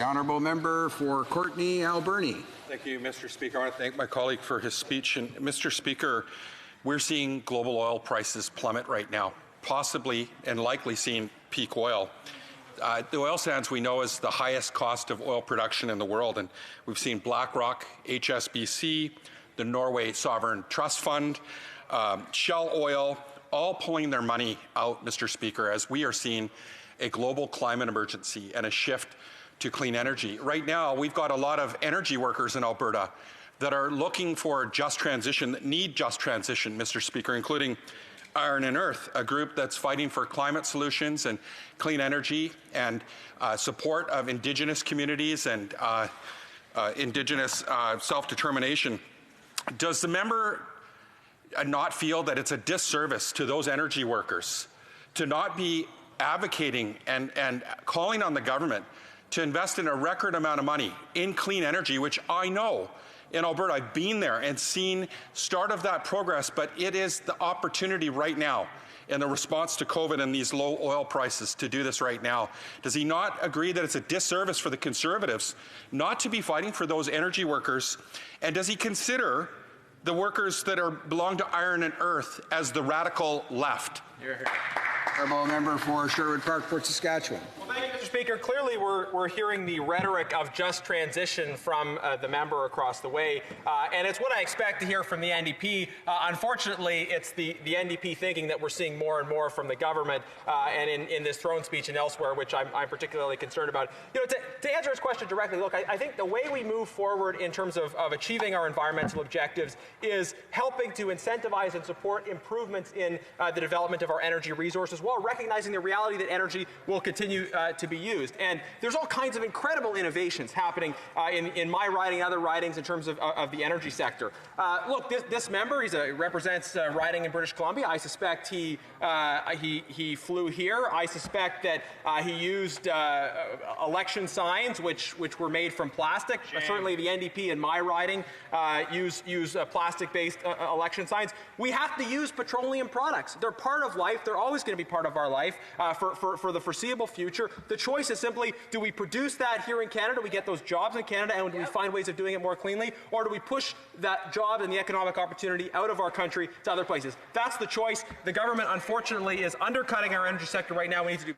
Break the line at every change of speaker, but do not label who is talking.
The honourable member for Courtenay Alberni.
Thank you, Mr. Speaker. I want to thank my colleague for his speech. And Mr. Speaker, we're seeing global oil prices plummet right now, possibly and likely seeing peak oil. The oil sands we know is the highest cost of oil production in the world, and we've seen BlackRock, HSBC, the Norway Sovereign Trust Fund, Shell Oil, all pulling their money out, Mr. Speaker, as we are seeing a global climate emergency and a shift to clean energy. Right now, we've got a lot of energy workers in Alberta that are looking for just transition, that need just transition, Mr. Speaker, including Iron and Earth, a group that's fighting for climate solutions and clean energy and support of Indigenous communities and Indigenous self-determination. Does the member not feel that it's a disservice to those energy workers to not be advocating and calling on the government to invest in a record amount of money in clean energy, which I know in Alberta, I've been there and seen start of that progress, but it is the opportunity right now in the response to COVID and these low oil prices to do this right now. Does he not agree that it's a disservice for the Conservatives not to be fighting for those energy workers? And does he consider the workers that belong to Iron and Earth as the radical left?
Honourable member for Sherwood Park, Port Saskatchewan.
Well, thank you, Mr. Speaker. Clearly, we're hearing the rhetoric of just transition from the member across the way, and it's what I expect to hear from the NDP. Unfortunately, it's the NDP thinking that we're seeing more and more from the government, and in this throne speech and elsewhere, which I'm particularly concerned about. You know, to answer his question directly, look, I think the way we move forward in terms of achieving our environmental objectives is helping to incentivize and support improvements in the development of our energy resources, while recognizing the reality that energy will continue to be used. And there's all kinds of incredible innovations happening in my riding and other ridings in terms of the energy sector. Look, this member, represents riding in British Columbia. I suspect he flew here. I suspect that he used election signs which were made from plastic. Certainly the NDP in my riding use plastic-based election signs. We have to use petroleum products. They're part of life. They're always going to be part of our life for the foreseeable future. The choice is simply, do we produce that here in Canada, do we get those jobs in Canada, and do we find ways of doing it more cleanly, or do we push that job and the economic opportunity out of our country to other places? That's the choice. The government, unfortunately, is undercutting our energy sector right now. We need to do